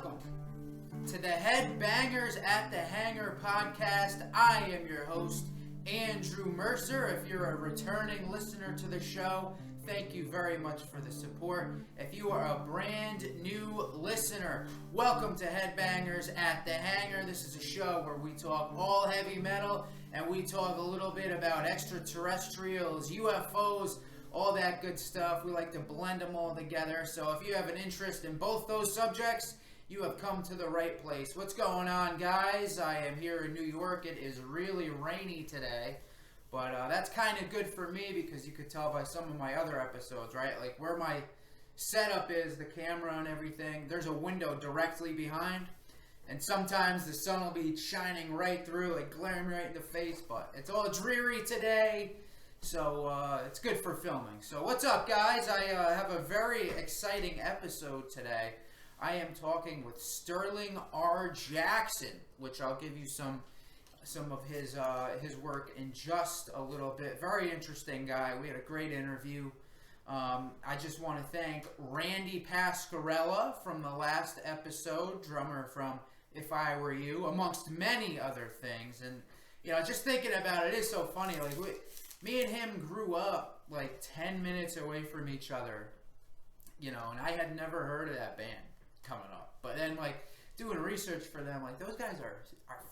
welcome to the Headbangers at the Hangar podcast. I am your host, Andrew Mercer. If you're a returning listener to the show, thank you very much for the support. If you are a brand new listener, welcome to Headbangers at the Hangar. This is a show where we talk all heavy metal and we talk a little bit about extraterrestrials, UFOs, all that good stuff. We like to blend them all together. So if you have an interest in both those subjects, you have come to the right place. What's going on, guys? I am here in New York. It is really rainy today, but that's kind of good for me because you could tell by some of my other episodes, right? Like where my setup is, the camera and everything, there's a window directly behind, and sometimes the sun will be shining right through, like glaring right in the face, but it's all dreary today. So it's good for filming. So what's up, guys? I have a very exciting episode today. I am talking with Sterling R. Jackson, which I'll give you some of his work in just a little bit. Very interesting guy. We had a great interview. I just want to thank Randy Pasquarella from the last episode, drummer from If I Were You, amongst many other things. And you know, just thinking about it is so funny. Like me and him grew up like 10 minutes away from each other, you know, and I had never heard of that band coming up. But then, like, doing research for them, like, those guys are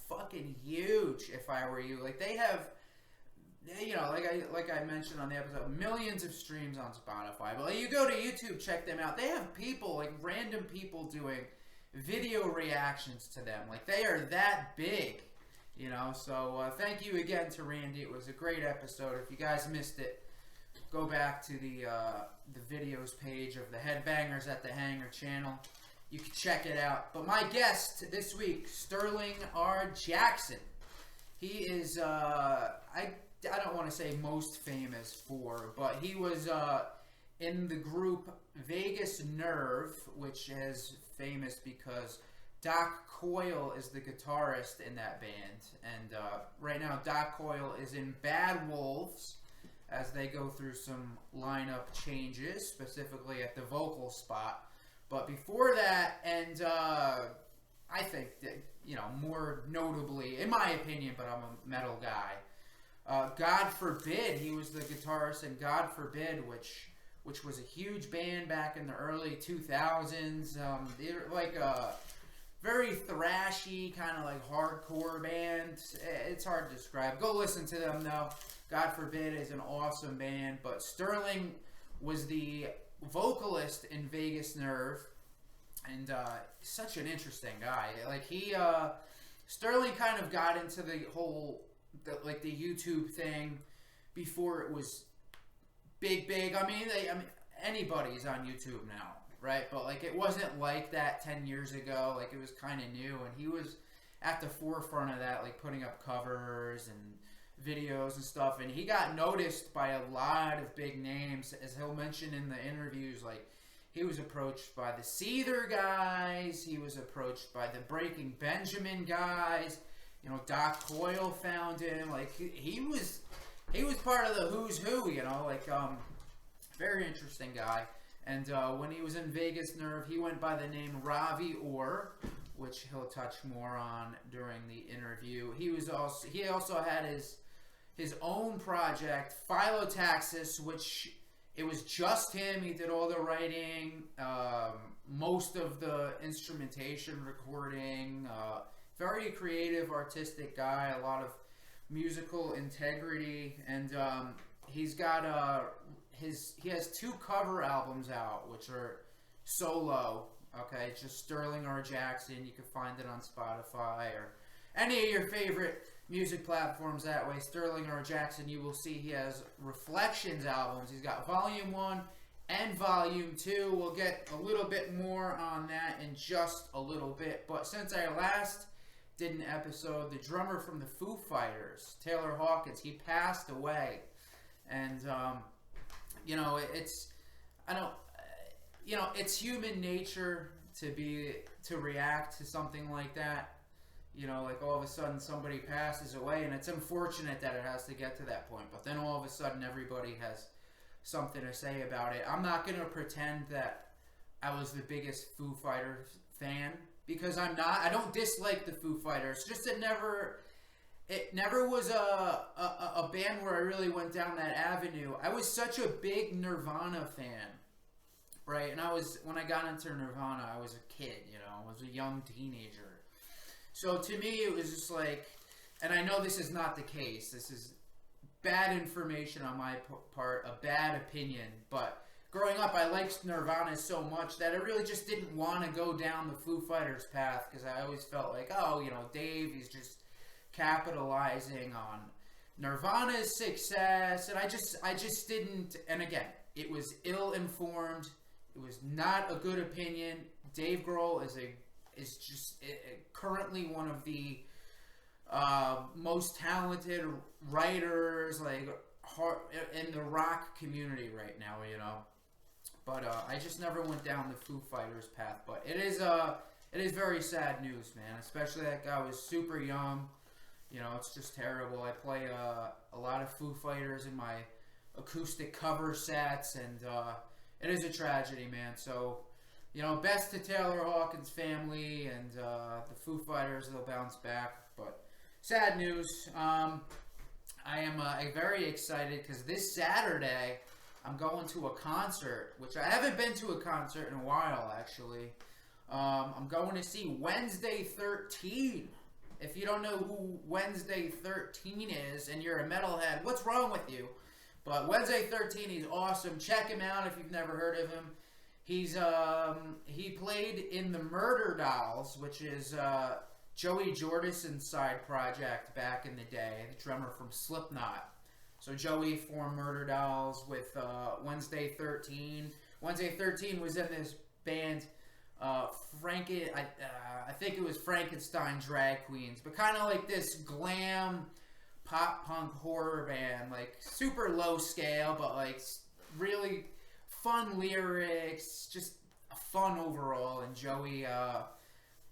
fucking huge, If I Were You. Like, they have, you know, like I mentioned on the episode, millions of streams on Spotify. But like, you go to YouTube, check them out. They have people, like, random people doing video reactions to them. Like, they are that big. You know, so thank you again to Randy. It was a great episode. If you guys missed it, go back to the videos page of the Headbangers at the Hangar channel. You can check it out. But my guest this week, Sterling R. Jackson. He is, I don't want to say most famous for, but he was in the group Vegas Nerve, which is famous because Doc Coyle is the guitarist in that band, and right now Doc Coyle is in Bad Wolves as they go through some lineup changes, specifically at the vocal spot. But before that, and I think that, you know, more notably, in my opinion, but I'm a metal guy, God Forbid, he was the guitarist in God Forbid, which was a huge band back in the early 2000s. They're like very thrashy, kind of like hardcore band. It's hard to describe. Go listen to them, though. God Forbid is an awesome band. But Sterling was the vocalist in Vegas Nerve, and such an interesting guy. Like Sterling kind of got into the whole, the YouTube thing before it was big. I mean, anybody's on YouTube now. Right, but like it wasn't like that 10 years ago. Like it was kind of new, and he was at the forefront of that, like putting up covers and videos and stuff. And he got noticed by a lot of big names, as he'll mention in the interviews. Like he was approached by the Seether guys, he was approached by the Breaking Benjamin guys. You know, Doc Coyle found him. Like he was part of the who's who. You know, like very interesting guy. And when he was in Vegas Nerve, he went by the name Ravi Orr, which he'll touch more on during the interview. He also had his own project, Phyllotaxis, which it was just him. He did all the writing, most of the instrumentation, recording. Very creative, artistic guy. A lot of musical integrity, and he's got he has 2 cover albums out, which are solo. Okay, it's just Sterling R. Jackson. You can find it on Spotify or any of your favorite music platforms that way. Sterling R. Jackson, you will see he has Reflections albums. He's got Volume 1 and Volume 2. We'll get a little bit more on that in just a little bit. But since I last did an episode, the drummer from the Foo Fighters, Taylor Hawkins, he passed away. And you know, it's human nature to react to something like that. You know, like all of a sudden somebody passes away, and it's unfortunate that it has to get to that point. But then all of a sudden everybody has something to say about it. I'm not going to pretend that I was the biggest Foo Fighters fan because I don't dislike the Foo Fighters. Just it never was a band where I really went down that avenue. I was such a big Nirvana fan, right? And when I got into Nirvana, I was a kid, I was a young teenager. So to me, it was just like, and I know this is not the case. This is bad information on my part, a bad opinion, but growing up, I liked Nirvana so much that I really just didn't want to go down the Foo Fighters path, because I always felt like, Dave, he's just capitalizing on Nirvana's success, and I just didn't. And again, it was ill-informed. It was not a good opinion. Dave Grohl is just currently one of the most talented writers in the rock community right now, But I just never went down the Foo Fighters path. But it is very sad news, man. Especially that guy was super young. It's just terrible. I play a lot of Foo Fighters in my acoustic cover sets, and it is a tragedy, man. So, best to Taylor Hawkins' family, and the Foo Fighters, they'll bounce back. But sad news. I am very excited because this Saturday I'm going to a concert, which I haven't been to a concert in a while, actually. I'm going to see Wednesday 13. If you don't know who Wednesday 13 is and you're a metalhead, what's wrong with you? But Wednesday 13, he's awesome. Check him out if you've never heard of him. He played in the Murder Dolls, which is Joey Jordison's side project back in the day, the drummer from Slipknot. So Joey formed Murder Dolls with Wednesday 13. Wednesday 13 was in this band, I think it was Frankenstein Drag Queens, but kind of like this glam pop punk horror band, like super low scale, but like really fun lyrics, just fun overall. And Joey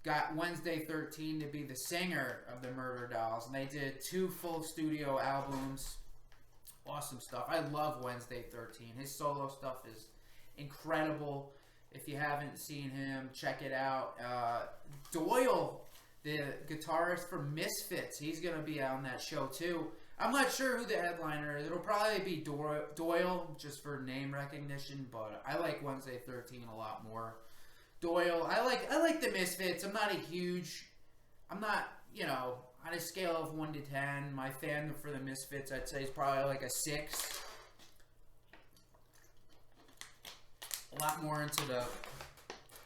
got Wednesday 13 to be the singer of the Murder Dolls, and they did 2 full studio albums. Awesome stuff. I love Wednesday 13. His solo stuff is incredible. If you haven't seen him, check it out. Doyle, the guitarist from Misfits, he's going to be on that show too. I'm not sure who the headliner is. It'll probably be Doyle, just for name recognition, but I like Wednesday 13 a lot more. Doyle, I like the Misfits. I'm not, on a scale of 1 to 10, my fandom for the Misfits, I'd say, is probably like a 6. A lot more into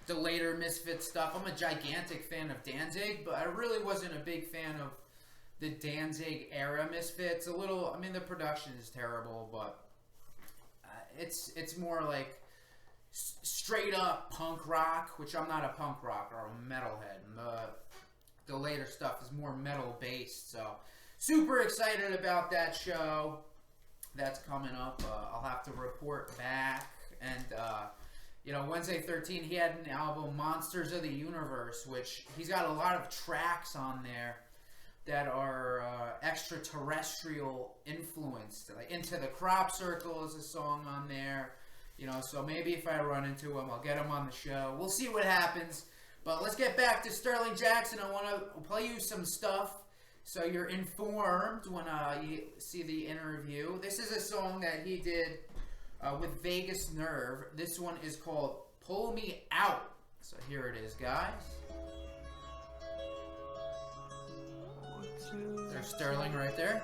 the later Misfits stuff. I'm a gigantic fan of Danzig, but I really wasn't a big fan of the Danzig era Misfits. The production is terrible, but it's more like straight up punk rock, which I'm not a punk rock or a metalhead. The later stuff is more metal based, so super excited about that show that's coming up. I'll have to report back. And Wednesday 13, he had an album, Monsters of the Universe, which he's got a lot of tracks on there that are extraterrestrial influenced. Like Into the Crop Circle is a song on there. So maybe if I run into him, I'll get him on the show. We'll see what happens. But let's get back to Sterling Jackson. I want to play you some stuff so you're informed when you see the interview. This is a song that he did with Vegas Nerve. This one is called Pull Me Out. So here it is, guys. There's Sterling right there.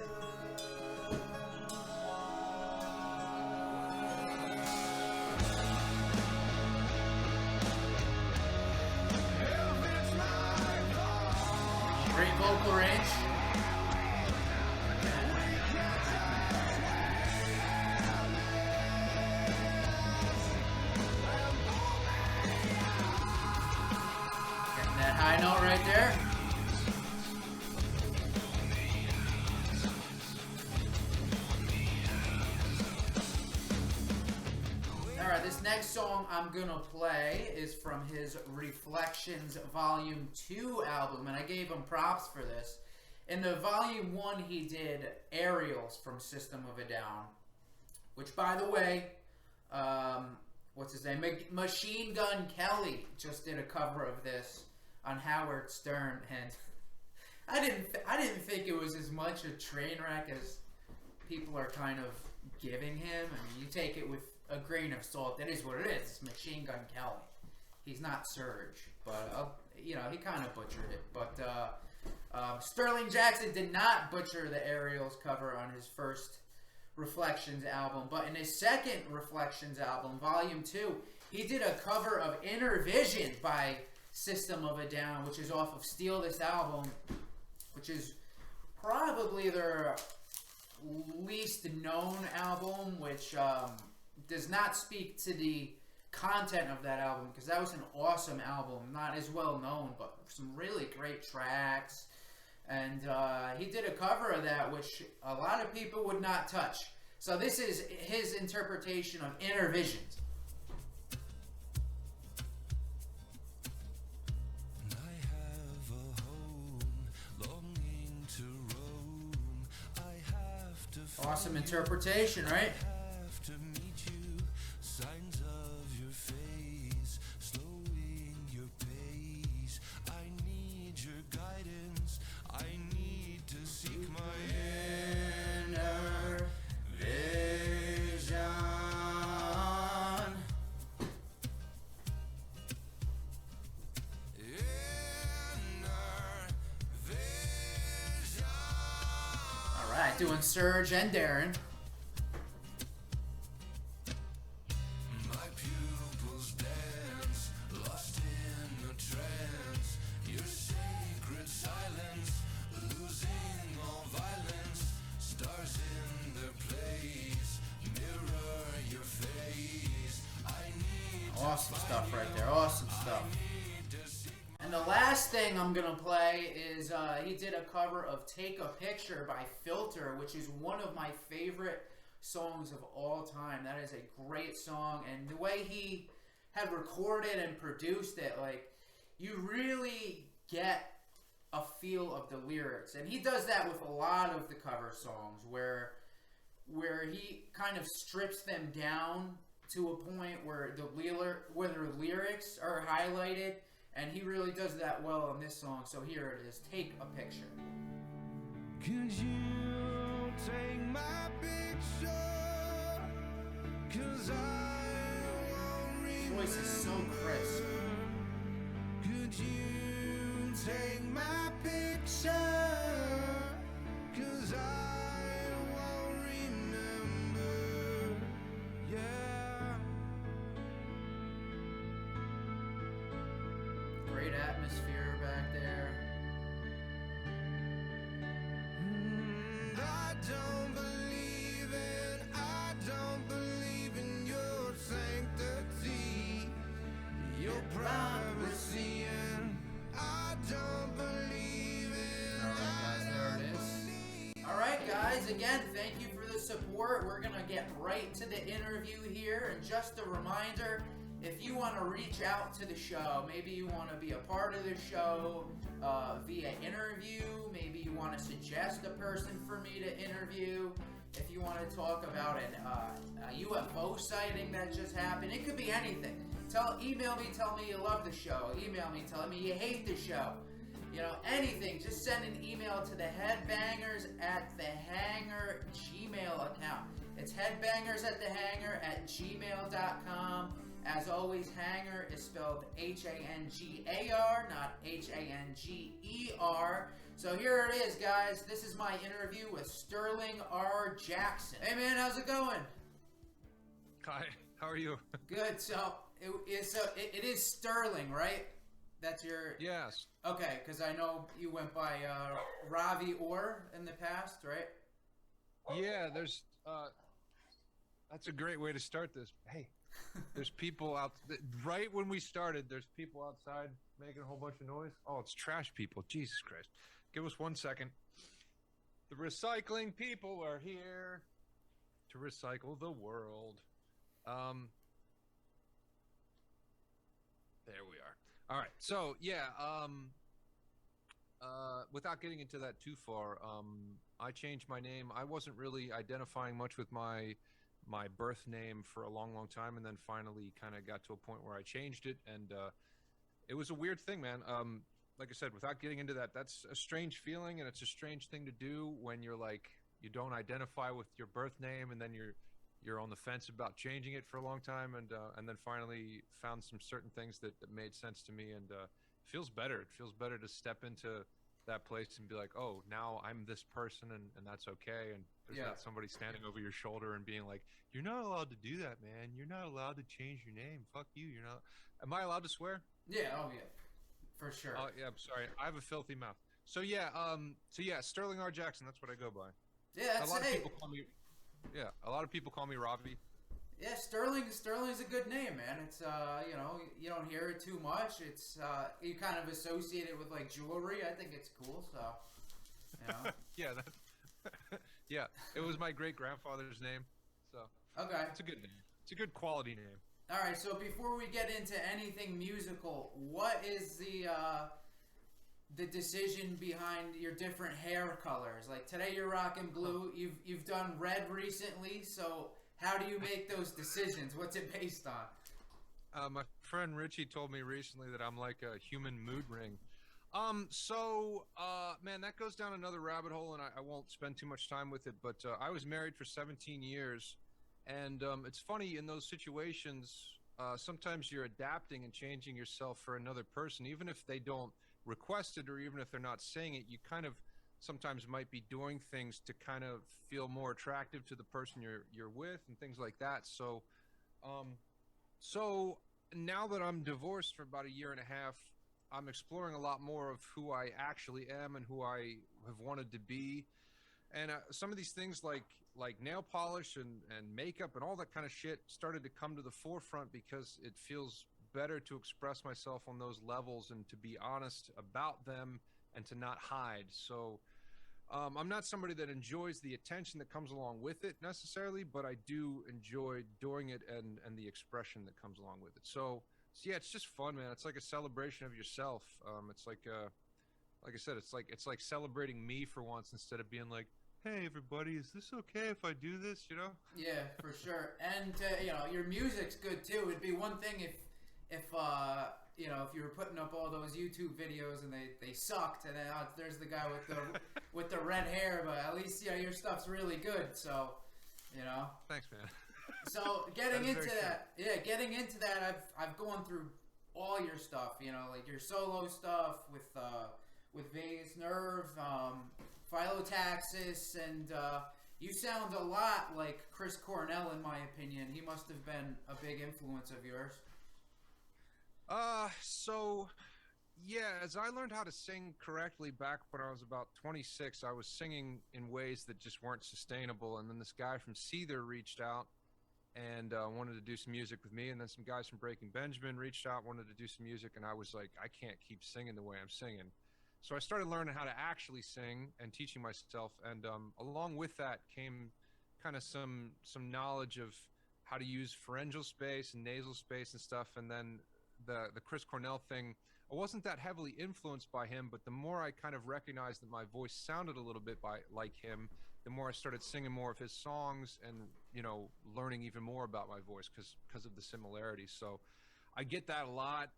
Great vocal range. Getting that high note right there. Alright, this next song I'm gonna play is from his Reflections Volume 2 album, and I gave him props for this. In the Volume 1, he did Aerials from System of a Down, which, by the way, what's his name? Machine Gun Kelly just did a cover of this. on Howard Stern, and I didn't think it was as much a train wreck as people are kind of giving him. I mean, you take it with a grain of salt. That is what it is. It's Machine Gun Kelly. He's not Surge, but you know, he kind of butchered it. But Sterling Jackson did not butcher the Aerials cover on his first Reflections album, but in his second Reflections album, Volume 2, he did a cover of Inner Vision by System of a Down, which is off of Steal This Album, which is probably their least known album, which does not speak to the content of that album, because that was an awesome album, not as well known, but some really great tracks. And he did a cover of that, which a lot of people would not touch. So this is his interpretation of Inner Visions. Awesome interpretation, right? Doing Surge and Darren. My pupils dance, lost in a trance. Your sacred silence, losing all violence. Stars in their place, mirror your face. I need awesome stuff right there. Awesome stuff. And the last thing I'm going to play is he did a cover of Take a Picture by Filter, which is one of my favorite songs of all time. That is a great song. And the way he had recorded and produced it, like, you really get a feel of the lyrics. And he does that with a lot of the cover songs where he kind of strips them down to a point where the lyrics are highlighted. And he really does that well on this song. So here it is. Take a Picture. Could you take my picture? 'Cause I won't His voice is so crisp. Could you take my picture? 'Cause I won't remember. Yeah. Great atmosphere back there. I don't believe in your sanctity, your privacy, and I don't believe in. Alright guys, there it is. Alright guys, again, thank you for the support. We're gonna get right to the interview here, and just a reminder, if you want to reach out to the show, maybe you want to be a part of the show via interview, maybe you want to suggest a person for me to interview, if you want to talk about a UFO sighting that just happened, it could be anything. Email me, tell me you love the show. Email me, tell me you hate the show. You know, anything. Just send an email to the Headbangers at the Hangar Gmail account. It's HeadbangersAtTheHangar at gmail.com. As always, Hanger is spelled Hangar, not Hanger. So here it is, guys. This is my interview with Sterling R. Jackson. Hey, man, how's it going? Hi, how are you? Good. So it is Sterling, right? That's your... Yes. Okay, because I know you went by Ravi Orr in the past, right? Yeah, there's... that's a great way to start this. Hey, there's people out... Right when we started, there's people outside making a whole bunch of noise. Oh, it's trash people. Jesus Christ. Give us 1 second. The recycling people are here to recycle the world. There we are. All right. So, yeah, without getting into that too far, I changed my name. I wasn't really identifying much with my birth name for a long time, and then finally kind of got to a point where I changed it, and it was a weird thing, man. like I said, without getting into that, that's a strange feeling, and it's a strange thing to do when you're like, you don't identify with your birth name, and then you're on the fence about changing it for a long time, and then finally found some certain things that made sense to me, and it feels better. It feels better to step into that place and be like, oh, now I'm this person, and that's okay, and there's not somebody standing over your shoulder and being like, you're not allowed to do that, man. You're not allowed to change your name. Fuck you. You're not. Am I allowed to swear? Yeah, oh yeah, for sure. Oh yeah, I'm sorry. I have a filthy mouth. So yeah, Sterling R. Jackson. That's what I go by. Yeah, that's a lot of people call me. Yeah, a lot of people call me Robbie. Yeah, Sterling's a good name, man. It's you know, you don't hear it too much. It's you kind of associate it with like jewelry. I think it's cool. So, you know. Yeah, yeah. It was my great grandfather's name. So okay, it's a good name. It's a good quality name. All right. So before we get into anything musical, what is the decision behind your different hair colors? Like today you're rocking blue. You've done red recently. So how do you make those decisions? What's it based on? My friend Richie told me recently that I'm like a human mood ring. Man, that goes down another rabbit hole, and I won't spend too much time with it, but I was married for 17 years, and it's funny, in those situations, sometimes you're adapting and changing yourself for another person, even if they don't request it, or even if they're not saying it, you kind of sometimes might be doing things to kind of feel more attractive to the person you're with and things like that. So now that I'm divorced for about a year and a half, I'm exploring a lot more of who I actually am and who I have wanted to be. And some of these things like nail polish and makeup and all that kind of shit started to come to the forefront because it feels better to express myself on those levels and to be honest about them and to not hide. So I'm not somebody that enjoys the attention that comes along with it necessarily, but I do enjoy doing it and the expression that comes along with it. So yeah, it's just fun, man. It's like a celebration of yourself. It's like I said, it's like celebrating me for once instead of being like, hey everybody, is this okay if I do this? You know? Yeah, for sure. And you know, your music's good too. It'd be one thing if you know, if you were putting up all those YouTube videos and they sucked, and then there's the guy with the with the red hair, but at least, you know, your stuff's really good. So, you know. Thanks, man. So getting into that, I've gone through all your stuff. You know, like your solo stuff with Vegas Nerve, Phyllotaxis, and you sound a lot like Chris Cornell, in my opinion. He must have been a big influence of yours. So yeah, as I learned how to sing correctly back when I was about 26, I was singing in ways that just weren't sustainable. And then this guy from Seether reached out and wanted to do some music with me. And then some guys from Breaking Benjamin reached out, wanted to do some music. And I was like, I can't keep singing the way I'm singing. So I started learning how to actually sing and teaching myself. And along with that came kind of some knowledge of how to use pharyngeal space and nasal space and stuff. And then the Chris Cornell thing, I wasn't that heavily influenced by him, but the more I kind of recognized that my voice sounded a little bit like him, the more I started singing more of his songs and, you know, learning even more about my voice because of the similarities. So I get that a lot.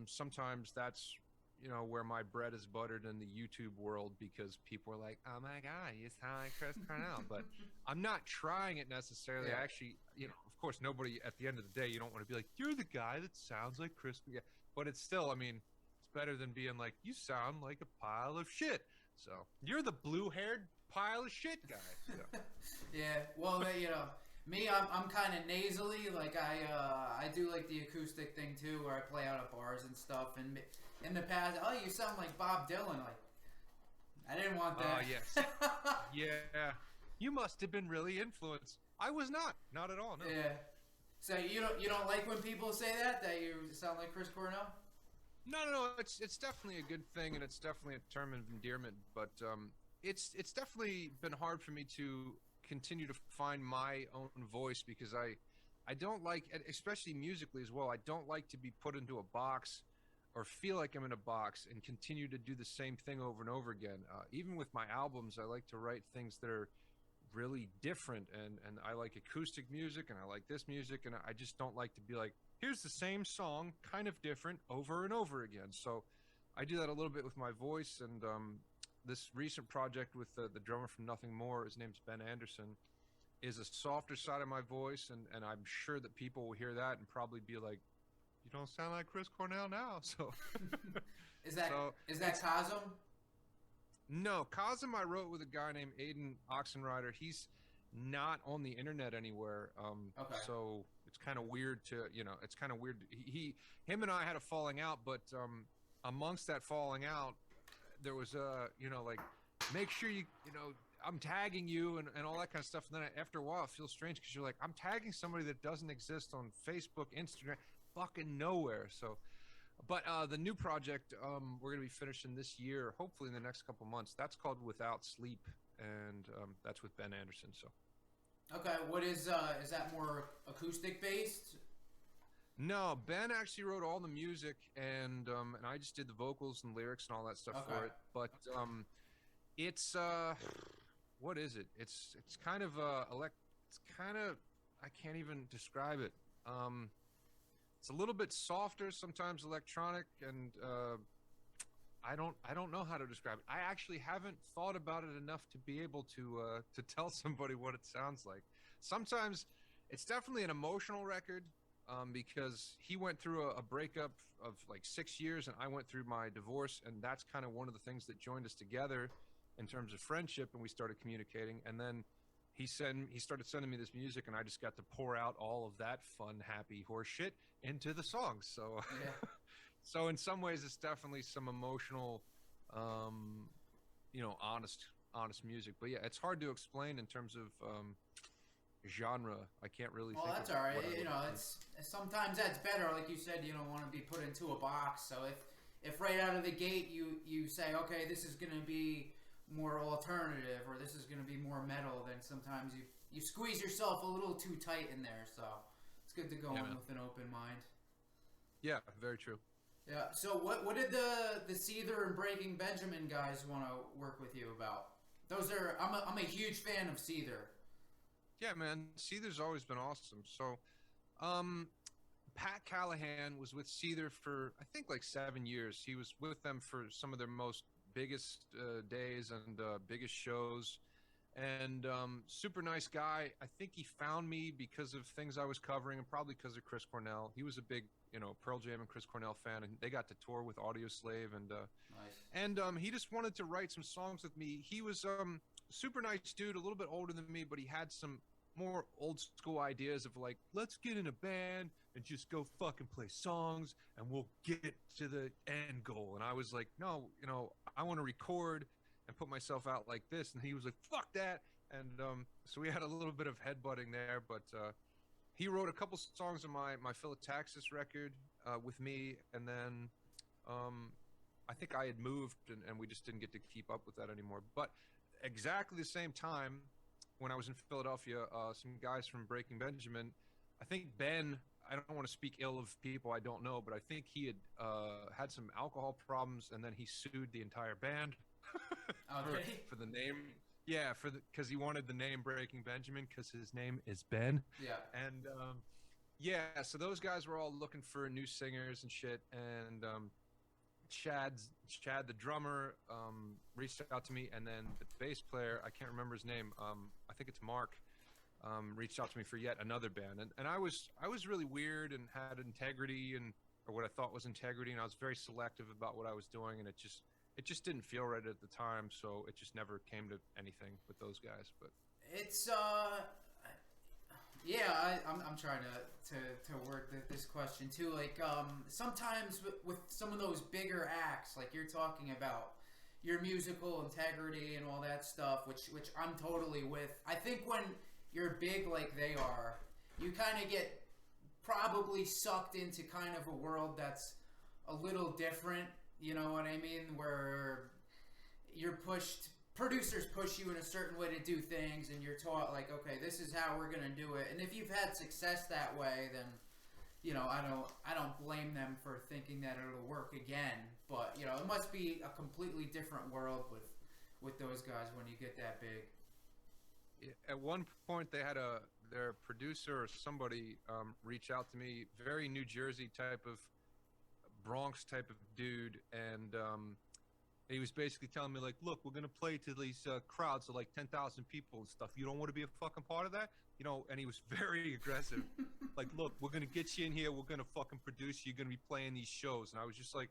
Sometimes that's, you know, where my bread is buttered in the YouTube world, because people are like, oh my God, you sound like Chris Cornell. But I'm not trying it necessarily. Yeah. I actually, you know, of course, nobody at the end of the day, you don't want to be like, you're the guy that sounds like Chris. Yeah. But it's still, I mean, it's better than being like, you sound like a pile of shit. So you're the blue-haired pile of shit guy. So. Yeah, well, you know, me, I'm kind of nasally. Like I do like the acoustic thing too, where I play out at bars and stuff. And in the past, oh, you sound like Bob Dylan. Like, I didn't want that. Oh yes, yeah. You must have been really influenced. I was not at all. No. Yeah. So you don't like when people say that you sound like Chris Cornell? No. It's definitely a good thing, and it's definitely a term of endearment. But it's definitely been hard for me to continue to find my own voice, because I don't like, especially musically as well, I don't like to be put into a box or feel like I'm in a box and continue to do the same thing over and over again. Even with my albums, I like to write things that are really different, and I like acoustic music, and I like this music, and I just don't like to be like, here's the same song, kind of different, over and over again. So I do that a little bit with my voice, and this recent project with the drummer from Nothing More, his name's Ben Anderson, is a softer side of my voice, and I'm sure that people will hear that and probably be like, "You don't sound like Chris Cornell now." So, Is that so is that Cosm? no, Cosm I wrote with a guy named Aiden Oxenrider. He's not on the internet anywhere. Okay. So it's kind of weird to, it's kind of weird. Him and I had a falling out, but amongst that falling out, there was like, make sure I'm tagging you and all that kind of stuff. And then after a while, it feels strange because you're like, I'm tagging somebody that doesn't exist on Facebook, Instagram, fucking nowhere. So, but the new project we're gonna be finishing this year, hopefully in the next couple months. That's called Without Sleep, and that's with Ben Anderson. So. Okay, what is that more acoustic based? No, Ben actually wrote all the music, and I just did the vocals and lyrics and all that stuff for it. But it's what is it? It's kind of I can't even describe it. It's a little bit softer, sometimes electronic, and I don't know how to describe it. I actually haven't thought about it enough to be able to tell somebody what it sounds like. Sometimes it's definitely an emotional record, because he went through a breakup of like 6 years, and I went through my divorce, and that's kind of one of the things that joined us together in terms of friendship, and we started communicating. And then he started sending me this music, and I just got to pour out all of that fun, happy horse shit into the songs. So Yeah. so in some ways it's definitely some emotional, honest music. But yeah, it's hard to explain in terms of genre. I can't really Well, think that's of all right. what I would- It's sometimes that's better. Like you said, you don't want to be put into a box. So if right out of the gate you say, okay, this is going to be more alternative, or this is going to be more metal, then sometimes you squeeze yourself a little too tight in there. So it's good to go in with an open mind. Yeah, very true. Yeah. So what did the Seether and Breaking Benjamin guys want to work with you about? I'm a huge fan of Seether. Yeah, man, Seether's always been awesome. So, Pat Callahan was with Seether for I think like 7 years. He was with them for some of their biggest days and biggest shows, and super nice guy. I think he found me because of things I was covering, and probably because of Chris Cornell. He was a big Pearl Jam and Chris Cornell fan, and they got to tour with Audioslave, and Nice. he just wanted to write some songs with me. He was super nice dude, a little bit older than me, but he had some more old school ideas of like, let's get in a band and just go fucking play songs and we'll get to the end goal. And I was like, no, I want to record and put myself out like this. And he was like, fuck that. And so we had a little bit of headbutting there, but he wrote a couple songs on my Phyllotaxis record with me, and then I think I had moved, and we just didn't get to keep up with that anymore. But exactly the same time, when I was in Philadelphia, some guys from Breaking Benjamin, I think Ben, I don't want to speak ill of people I don't know, but I think he had had some alcohol problems, and then he sued the entire band Okay. for the name. Yeah, because he wanted the name Breaking Benjamin because his name is Ben. Yeah. And yeah, so those guys were all looking for new singers and shit, and Chad, the drummer, reached out to me, and then the bass player, I can't remember his name, I think it's Mark, reached out to me for yet another band, and I was really weird and had integrity, or what I thought was integrity, and I was very selective about what I was doing, and it just didn't feel right at the time, so it just never came to anything with those guys. But It's yeah, I'm trying to word this question too. Like sometimes with some of those bigger acts, like you're talking about your musical integrity and all that stuff, which I'm totally with. I think when you're big like they are, you kind of get probably sucked into kind of a world that's a little different. You know what I mean? Where you're producers push you in a certain way to do things, and you're taught like, okay, this is how we're gonna do it. And if you've had success that way, then I don't blame them for thinking that it'll work again. But it must be a completely different world with those guys when you get that big. at one point, they had their producer or somebody reach out to me, very New Jersey type of Bronx type of dude, and he was basically telling me like, look, we're gonna play to these crowds of like 10,000 people and stuff. You don't want to be a fucking part of that, you know? And he was very aggressive. Like, look, we're gonna get you in here. We're gonna fucking produce you. You're gonna be playing these shows. And I was just like,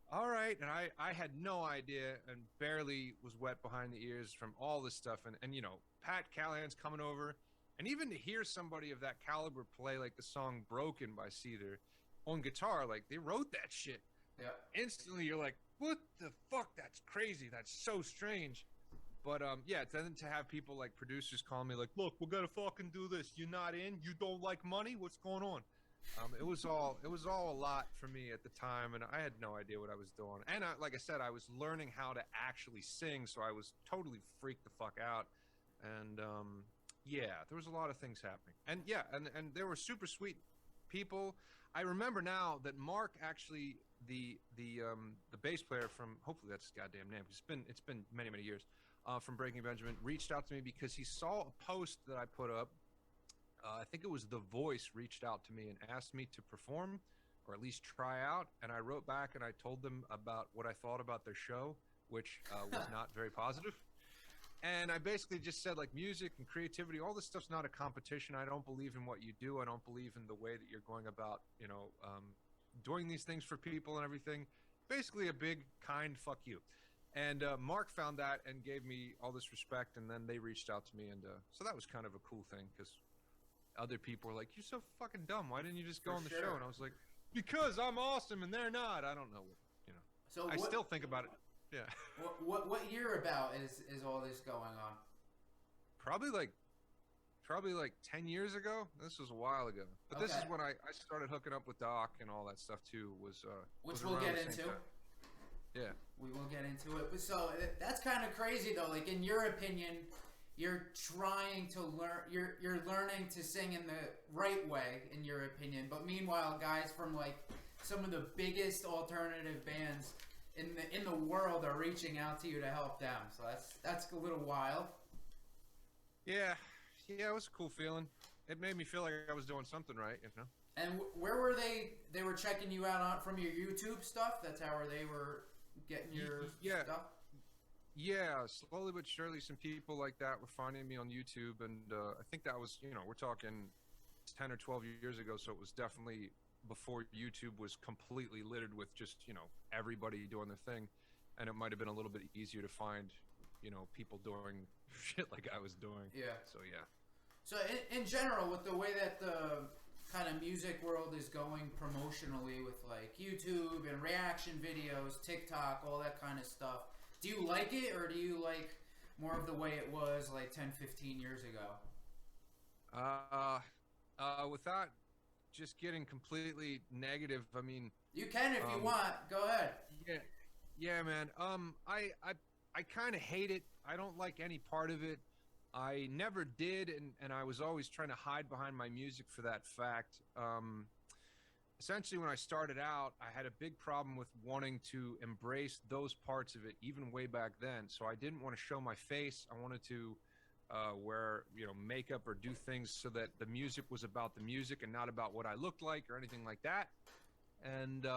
all right. And I had no idea and barely was wet behind the ears from all this stuff. And you know, Pat Callahan's coming over, and even to hear somebody of that caliber play like the song "Broken" by Seether on guitar, like they wrote that shit. Yeah. Instantly, you're like, what the fuck? That's crazy. That's so strange. But yeah, then to have people like producers call me like, look, we're gonna fucking do this. You're not in. You don't like money. What's going on? It was all a lot for me at the time, and I had no idea what I was doing. And like I said, I was learning how to actually sing, so I was totally freaked the fuck out. And yeah, there was a lot of things happening. And yeah, and there were super sweet people. I remember now that Mark actually, the bass player from, hopefully that's his goddamn name, it's been many years, from Breaking Benjamin, reached out to me because he saw a post that I put up. I think it was The Voice reached out to me and asked me to perform or at least try out, and I wrote back and I told them about what I thought about their show, which was not very positive. And I basically just said, like, music and creativity, all this stuff's not a competition. I don't believe in what you do. I don't believe in the way that you're going about, you know, doing these things for people and everything. Basically a big, kind fuck you. And Mark found that and gave me all this respect, and then they reached out to me. And so that was kind of a cool thing, because other people were like, you're so fucking dumb. Why didn't you just go on the show? And I was like, because I'm awesome and they're not. I don't know what, you know. So I still think about it. Yeah. What year about is all this going on? Probably like 10 years ago. This was a while ago. But this is when I started hooking up with Doc and all that stuff too. Which we'll get into. Yeah. We will get into it. But so that's kind of crazy though. Like, in your opinion, you're trying to learn. You're learning to sing in the right way, in your opinion. But meanwhile, guys from like some of the biggest alternative bands in the world are reaching out to you to help them. So that's a little wild. Yeah, it was a cool feeling. It made me feel like I was doing something right, you know. And where were they? They were checking you out on from your YouTube stuff. That's how they were getting your stuff. Yeah, slowly but surely, some people like that were finding me on YouTube, and I think that was, you know, we're talking 10 or 12 years ago, so it was definitely before YouTube was completely littered with just, you know, everybody doing their thing, and it might have been a little bit easier to find, you know, people doing shit like I was doing. Yeah. So yeah. So in general, with the way that the kind of music world is going promotionally with like YouTube and reaction videos, TikTok, all that kind of stuff, do you like it, or do you like more of the way it was like 10, 15 years ago? Without just getting completely negative, I mean, you can if you want. Go ahead. Yeah, man. I kind of hate it. I don't like any part of it. I never did, and I was always trying to hide behind my music for that fact. Essentially, when I started out, I had a big problem with wanting to embrace those parts of it, even way back then. So I didn't want to show my face. I wanted to wear, you know, makeup or do things so that the music was about the music and not about what I looked like or anything like that. And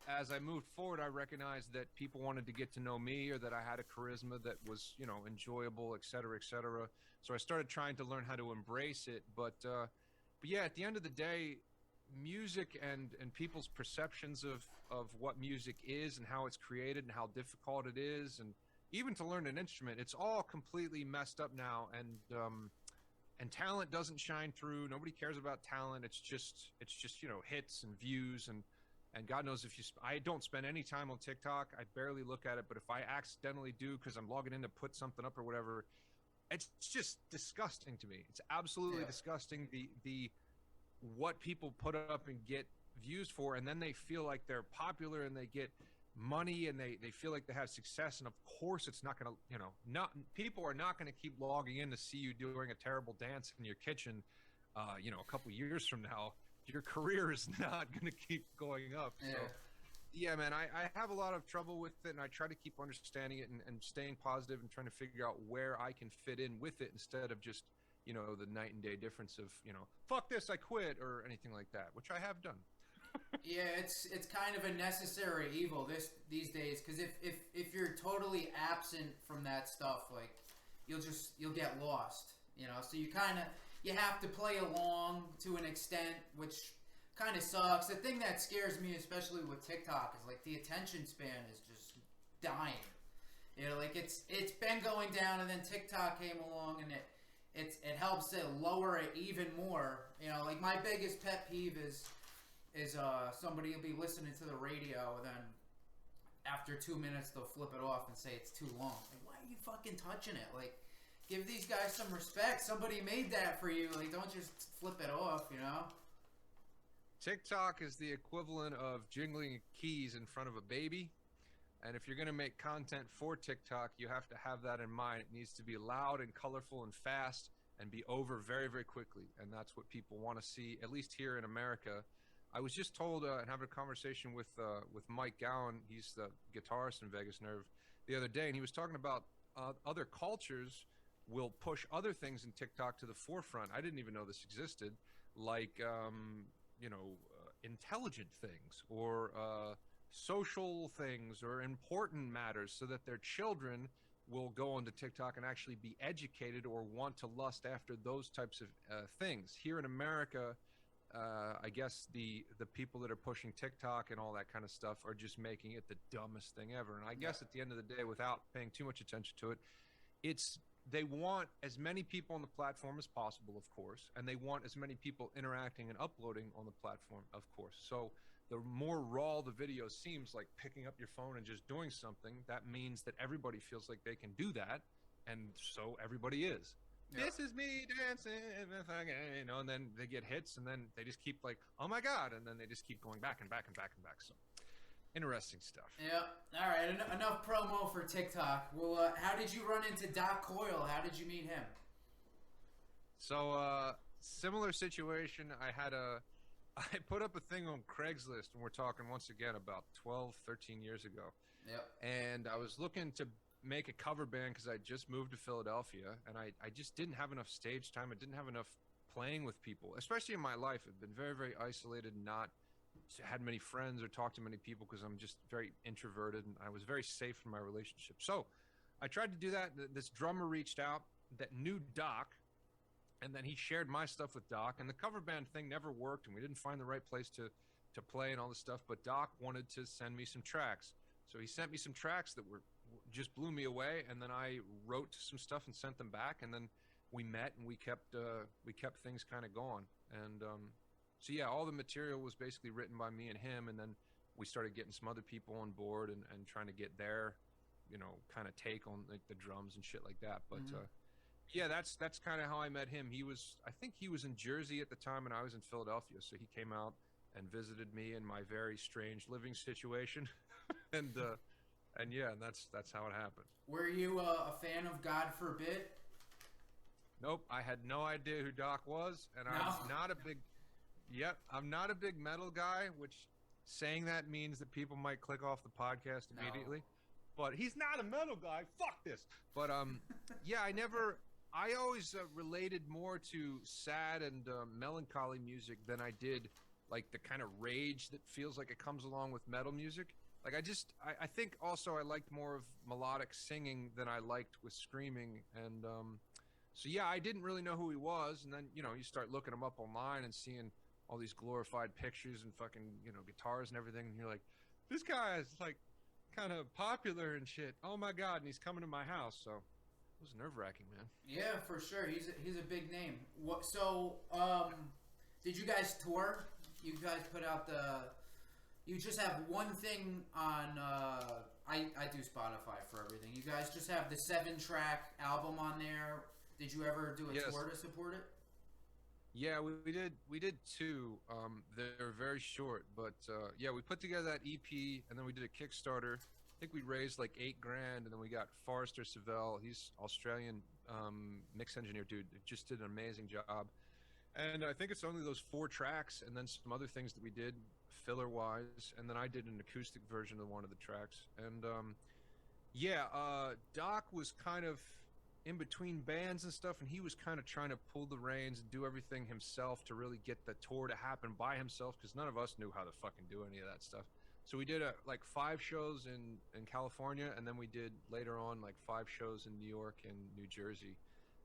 as I moved forward, I recognized that people wanted to get to know me, or that I had a charisma that was, you know, enjoyable, et cetera, et cetera. So I started trying to learn how to embrace it. But yeah, at the end of the day, music and people's perceptions of what music is and how it's created and how difficult it is, and even to learn an instrument, it's all completely messed up now. And talent doesn't shine through. Nobody cares about talent. It's just, you know, hits and views, and God knows if you, I don't spend any time on TikTok. I barely look at it, but if I accidentally do, because I'm logging in to put something up or whatever, it's just disgusting to me. It's absolutely disgusting. The what people put up and get views for, and then they feel like they're popular and they get money and they feel like they have success, and of course it's not going to, you know, people are not going to keep logging in to see you doing a terrible dance in your kitchen, you know, a couple years from now. Your career is not going to keep going up. So yeah, man, I have a lot of trouble with it, and I try to keep understanding it and staying positive and trying to figure out where I can fit in with it, instead of just, you know, the night and day difference of, you know, fuck this, I quit, or anything like that, which I have done. Yeah, it's kind of a necessary evil these days, because if you're totally absent from that stuff, like you'll get lost, you know. So you have to play along to an extent, which kind of sucks. The thing that scares me, especially with TikTok, is like the attention span is just dying. You know, like it's been going down, and then TikTok came along, and it helps it lower it even more. You know, like my biggest pet peeve is somebody will be listening to the radio, and then after 2 minutes they'll flip it off and say it's too long. Like, why are you fucking touching it? Like, give these guys some respect. Somebody made that for you. Like, don't just flip it off, you know? TikTok is the equivalent of jingling keys in front of a baby. And if you're going to make content for TikTok, you have to have that in mind. It needs to be loud and colorful and fast and be over very, very quickly. And that's what people want to see, at least here in America. I was just told and having a conversation with Mike Gowan, he's the guitarist in Vegas Nerve, the other day, and he was talking about other cultures will push other things in TikTok to the forefront. I didn't even know this existed, like intelligent things or social things or important matters, so that their children will go onto TikTok and actually be educated or want to lust after those types of things. Here in America, I guess the people that are pushing TikTok and all that kind of stuff are just making it the dumbest thing ever. And I guess at the end of the day, without paying too much attention to it, they want as many people on the platform as possible, of course, and they want as many people interacting and uploading on the platform, of course. So the more raw the video seems, like picking up your phone and just doing something, that means that everybody feels like they can do that, and so everybody is. Yeah. This is me dancing, and then they get hits, and then they just keep like, oh my God, and then they just keep going back and back and back and back. So interesting stuff. Yeah. All right. Enough promo for TikTok. Well, how did you run into Doc Coyle? How did you meet him? So, similar situation. I put up a thing on Craigslist, and we're talking once again about 12, 13 years ago. Yep. And I was looking to make a cover band because I just moved to Philadelphia, and I just didn't have enough stage time. I didn't have enough playing with people, especially in my life. I've been very, very isolated, not had many friends or talked to many people because I'm just very introverted, and I was very safe in my relationship. So I tried to do that. This drummer reached out that knew Doc, and then he shared my stuff with Doc, and the cover band thing never worked, and we didn't find the right place to play and all this stuff. But Doc wanted to send me some tracks, so he sent me some tracks that just blew me away, and then I wrote some stuff and sent them back, and then we met and we kept things kind of going. And so yeah, all the material was basically written by me and him, and then we started getting some other people on board and trying to get their, kind of take on like the drums and shit like that. But yeah, that's kind of how I met him. I think he was in Jersey at the time, and I was in Philadelphia, so he came out and visited me in my very strange living situation, and yeah, and that's how it happened. Were you a fan of God Forbid? Nope, I had no idea who Doc was, and I'm not a big. Yep, I'm not a big metal guy, which saying that means that people might click off the podcast immediately. No. But he's not a metal guy. Fuck this. But yeah, I always related more to sad and melancholy music than I did like the kind of rage that feels like it comes along with metal music. Like I think also I liked more of melodic singing than I liked with screaming. And so yeah, I didn't really know who he was. And then, you start looking him up online and seeing all these glorified pictures and fucking, guitars and everything. And you're like, this guy is like kind of popular and shit. Oh my God. And he's coming to my house. So it was nerve-wracking, man. Yeah, for sure. He's a big name. So, did you guys tour? You guys put out you just have one thing on, I do Spotify for everything. You guys just have the 7-track album on there. Did you ever do a tour to support it? Yeah, we did 2. They're very short, but yeah, we put together that EP, and then we did a Kickstarter. I think we raised like $8,000, and then we got Forrester Savell. He's Australian mix engineer dude. Just did an amazing job. And I think it's only those 4 tracks, and then some other things that we did filler wise, and then I did an acoustic version of one of the tracks. And yeah, Doc was kind of in between bands and stuff, and he was kind of trying to pull the reins and do everything himself to really get the tour to happen by himself, because none of us knew how to fucking do any of that stuff. So we did like 5 shows in California, and then we did later on like 5 shows in New York and New Jersey,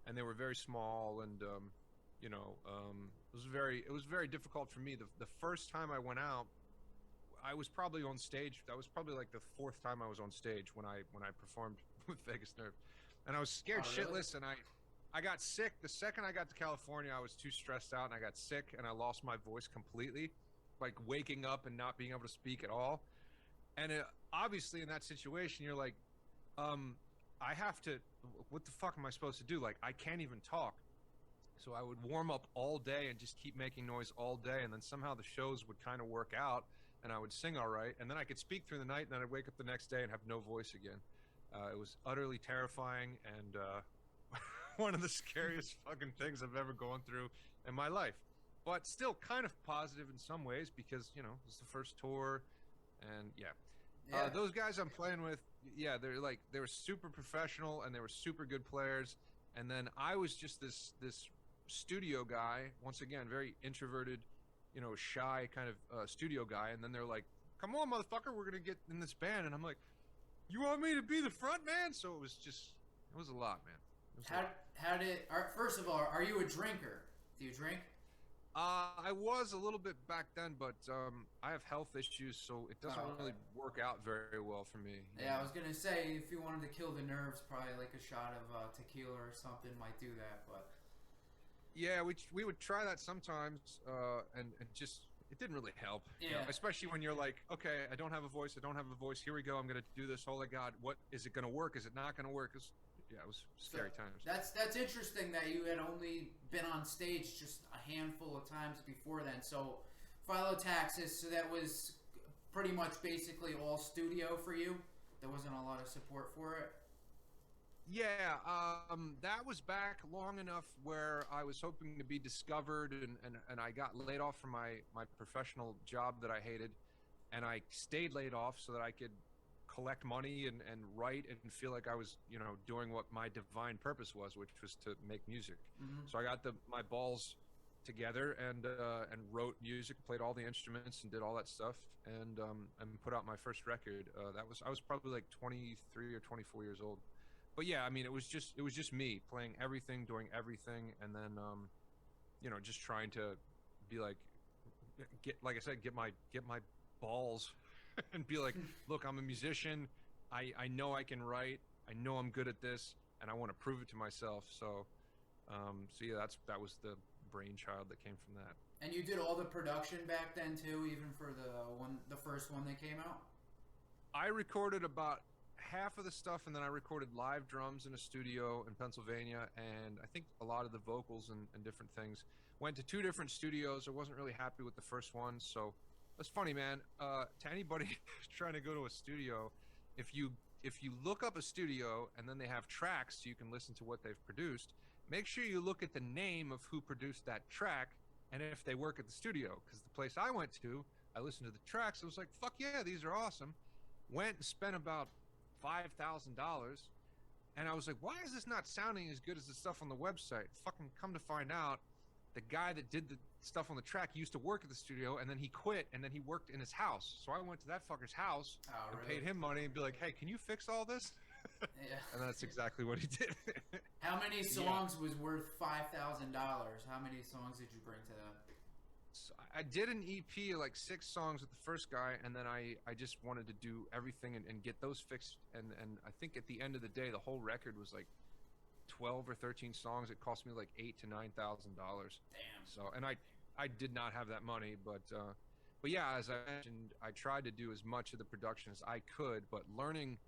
and they were very small, and it was very difficult for me. The first time I went out, I was probably on stage. That was probably like the 4th time I was on stage when I performed with Vegas Nerve, and I was scared shitless, and I got sick. The second I got to California, I was too stressed out, and I got sick, and I lost my voice completely, like waking up and not being able to speak at all. And obviously in that situation, you're like, I have to, what the fuck am I supposed to do? Like, I can't even talk. So I would warm up all day and just keep making noise all day, and then somehow the shows would kind of work out, and I would sing all right, and then I could speak through the night, and then I'd wake up the next day and have no voice again. It was utterly terrifying, and one of the scariest fucking things I've ever gone through in my life. But still kind of positive in some ways, because, you know, it was the first tour, and yeah. Those guys I'm playing with, yeah, they were super professional, and they were super good players, and then I was just this studio guy, once again, very introverted, you know, shy kind of studio guy, and then they're like, come on, motherfucker, we're gonna get in this band, and I'm like, you want me to be the front man? So it was a lot, man. First of all, are you a drinker? Do you drink? I was a little bit back then, but I have health issues, so it doesn't really work out very well for me. Yeah, I was gonna say, if you wanted to kill the nerves, probably like a shot of tequila or something might do that, but... Yeah, we would try that sometimes, and just, it didn't really help. Yeah. You know, especially when you're like, okay, I don't have a voice, here we go, I'm going to do this, oh my God, what, is it going to work, is it not going to work? It was scary times. That's interesting that you had only been on stage just a handful of times before then. So, Phyllotaxis, so that was pretty much basically all studio for you? There wasn't a lot of support for it? Yeah, that was back long enough where I was hoping to be discovered, and I got laid off from my professional job that I hated, and I stayed laid off so that I could collect money and write and feel like I was, you know, doing what my divine purpose was, which was to make music. Mm-hmm. So I got my balls together and wrote music, played all the instruments, and did all that stuff, and put out my first record. I was probably like 23 or 24 years old. But yeah, I mean, it was just me playing everything, doing everything, and then, you know, just trying to be like, like I said, get my balls, and be like, look, I'm a musician. I know I can write. I know I'm good at this, and I want to prove it to myself. So yeah, that was the brainchild that came from that. And you did all the production back then too, even for the first one that came out? I recorded about half of the stuff, and then I recorded live drums in a studio in Pennsylvania, and I think a lot of the vocals and different things. Went to 2 different studios. I wasn't really happy with the first one, so that's funny, man. To anybody trying to go to a studio, if you look up a studio and then they have tracks so you can listen to what they've produced, make sure you look at the name of who produced that track and if they work at the studio, because the place I went to, I listened to the tracks, I was like, fuck yeah, these are awesome. Went and spent about $5,000, and I was like, why is this not sounding as good as the stuff on the website? Fucking come to find out, the guy that did the stuff on the track used to work at the studio, and then he quit, and then he worked in his house. So I went to that fucker's house and paid him money and be like, hey, can you fix all this? Yeah. And that's exactly what he did. How many songs was worth $5,000? How many songs did you bring to them? So I did an EP, like 6 songs with the first guy, and then I just wanted to do everything and get those fixed. And I think at the end of the day, the whole record was like 12 or 13 songs. It cost me like $8,000 to $9,000. Damn. So, and I did not have that money, but yeah, as I mentioned, I tried to do as much of the production as I could, but learning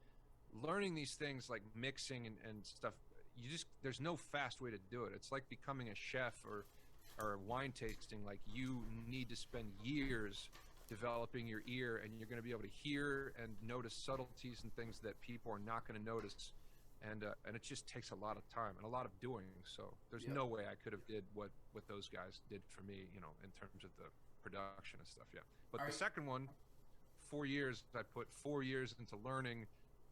these things like mixing and stuff, there's no fast way to do it. It's like becoming a chef or wine tasting. Like, you need to spend years developing your ear, and you're going to be able to hear and notice subtleties and things that people are not going to notice. And it just takes a lot of time and a lot of doing. So there's no way I could have did what those guys did for me, you know, in terms of the production and stuff. Yeah. But the second one, 4 years, I put 4 years into learning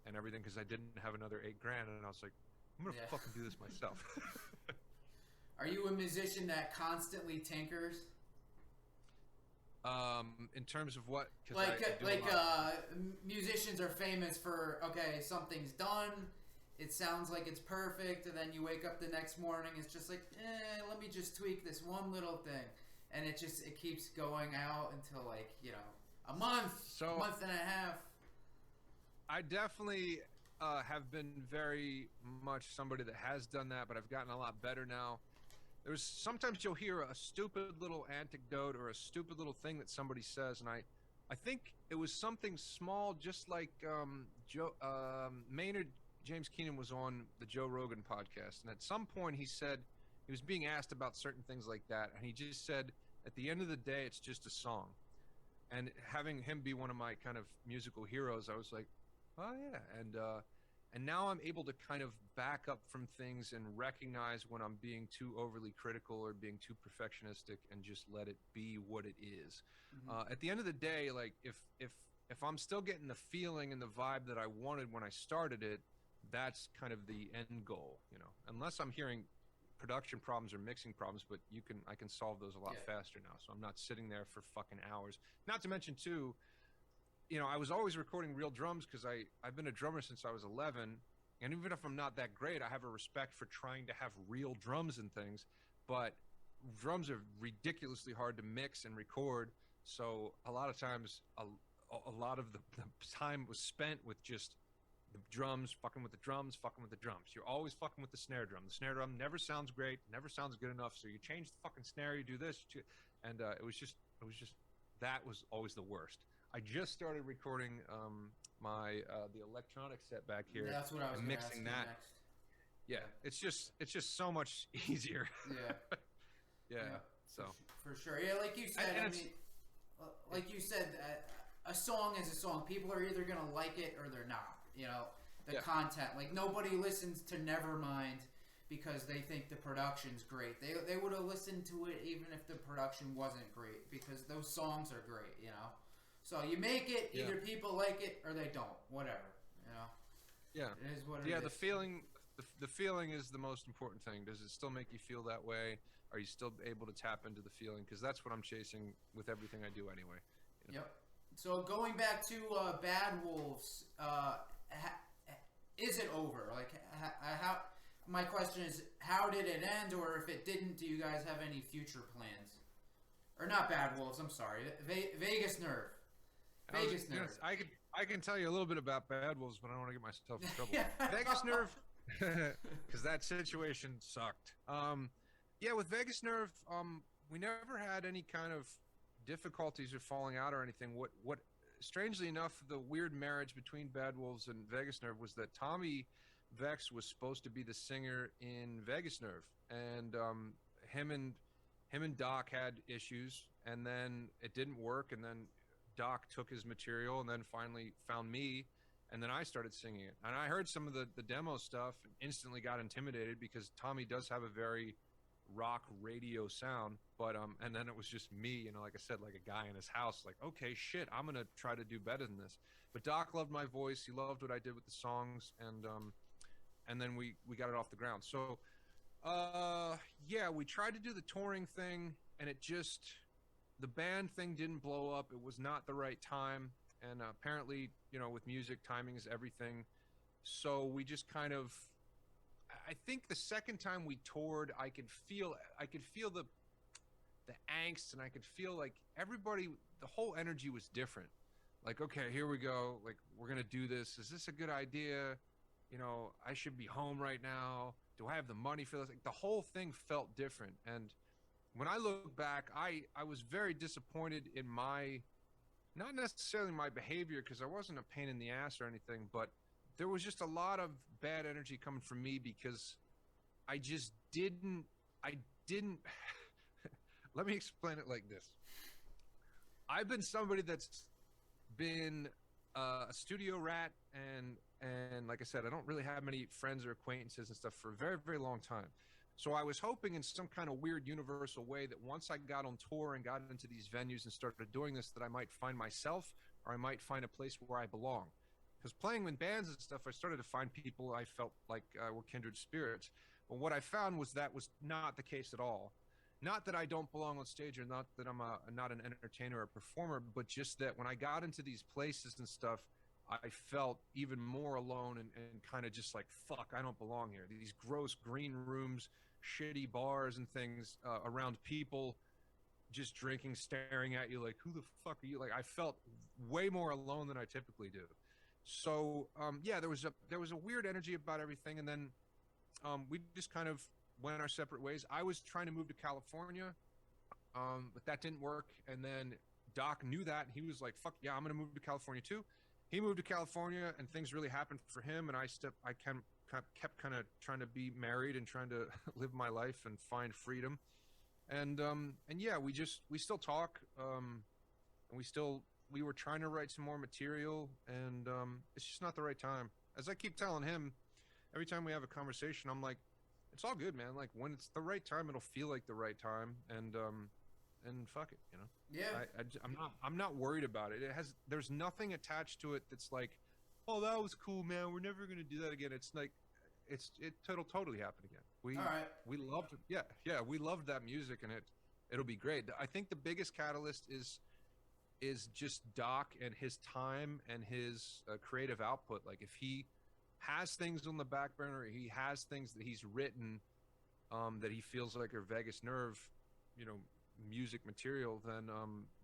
and everything, because I didn't have another $8,000, and I was like, I'm gonna fucking do this myself. Are you a musician that constantly tinkers? In terms of what? Musicians are famous for, okay, something's done, it sounds like it's perfect, and then you wake up the next morning, it's just like, let me just tweak this one little thing, and it keeps going out until, like, you know, a month and a half. I definitely have been very much somebody that has done that, but I've gotten a lot better now. Sometimes you'll hear a stupid little anecdote or a stupid little thing that somebody says, and I think it was something small, just like Maynard James Keenan was on the Joe Rogan podcast, and at some point he said he was being asked about certain things like that, and he just said, at the end of the day, it's just a song. And having him be one of my kind of musical heroes, I was like, oh yeah, and now I'm able to kind of back up from things and recognize when I'm being too overly critical or being too perfectionistic, and just let it be what it is. Mm-hmm. At the end of the day, like if I'm still getting the feeling and the vibe that I wanted when I started it, that's kind of the end goal, you know. Unless I'm hearing production problems or mixing problems, but I can solve those a lot faster now. So I'm not sitting there for fucking hours. Not to mention too, you know, I was always recording real drums because I've been a drummer since I was 11, and even if I'm not that great, I have a respect for trying to have real drums and things, but drums are ridiculously hard to mix and record, so a lot of times a lot of the time was spent with just the drums, fucking with the drums. You're always fucking with the snare drum. The snare drum never sounds great, never sounds good enough, so you change the fucking snare, you do this, and it was just that was always the worst. I just started recording the electronic set back here. That's what I was mixing that next. Yeah, it's just so much easier. Yeah. So for sure. Yeah, like you said, you said, a song is a song. People are either gonna like it or they're not. You know, the content. Like, nobody listens to Nevermind because they think the production's great. They would have listened to it even if the production wasn't great, because those songs are great. You know. So you make it, either people like it or they don't. Whatever, you know. Yeah. It is what it is. Yeah, the feeling is the most important thing. Does it still make you feel that way? Are you still able to tap into the feeling? Because that's what I'm chasing with everything I do anyway. You know? Yep. So going back to Bad Wolves, is it over? Like, how? My question is, how did it end? Or if it didn't, do you guys have any future plans? Or not Bad Wolves? I'm sorry, Vegas Nerve. Vegas Nerve. I can tell you a little bit about Bad Wolves, but I don't want to get myself in trouble. Vegas Nerve, because that situation sucked. With Vegas Nerve, we never had any kind of difficulties or falling out or anything. What strangely enough, the weird marriage between Bad Wolves and Vegas Nerve was that Tommy Vex was supposed to be the singer in Vegas Nerve, and him and Doc had issues, and then it didn't work, and then Doc took his material and then finally found me, and then I started singing it. And I heard some of the demo stuff and instantly got intimidated, because Tommy does have a very rock radio sound, but and then it was just me, you know, like I said, like a guy in his house, like, okay, shit, I'm gonna try to do better than this. But Doc loved my voice, he loved what I did with the songs, and then we got it off the ground. So we tried to do the touring thing, and the band thing didn't blow up. It was not the right time, and apparently, you know, with music, timing is everything. So we just kind of, I think the second time we toured, I could feel the angst, and I could feel like everybody, the whole energy was different. Like, okay, here we go. Like, we're gonna do this. Is this a good idea? You know, I should be home right now. Do I have the money for this? Like, the whole thing felt different. And when I look back, I was very disappointed in not necessarily my behavior, because I wasn't a pain in the ass or anything, but there was just a lot of bad energy coming from me, because I just didn't let me explain it like this. I've been somebody that's been a studio rat, and like I said, I don't really have many friends or acquaintances and stuff for a very, very long time. So I was hoping in some kind of weird universal way that once I got on tour and got into these venues and started doing this, that I might find myself, or I might find a place where I belong. because playing in bands and stuff, I started to find people I felt like were kindred spirits. But what I found was that was not the case at all. Not that I don't belong on stage, or not that I'm not an entertainer or a performer, but just that when I got into these places and stuff, I felt even more alone and kind of just like, fuck, I don't belong here. These gross green rooms, shitty bars and things around people just drinking, staring at you like, who the fuck are you? Like, I felt way more alone than I typically do. So yeah, there was a weird energy about everything, and then we just kind of went our separate ways. I was trying to move to California, but that didn't work. And then Doc knew that, and he was like, fuck yeah, I'm gonna move to California too. He moved to California, and things really happened for him, and I kept kind of trying to be married and trying to live my life and find freedom. And yeah, we still talk, and we were trying to write some more material, and it's just not the right time. As I keep telling him, every time we have a conversation, I'm like, it's all good, man. Like, when it's the right time, it'll feel like the right time, and fuck it, you know. Yeah. I'm not worried about it. There's nothing attached to it that's like, oh, that was cool, man, we're never gonna do that again. It's like, it'll totally happen again. All right. We loved it. Yeah, we loved that music, and it'll be great. I think the biggest catalyst is just Doc and his time and his creative output. Like, if he has things on the back burner, he has things that he's written that he feels like are Vegas Nerve, you know, music material,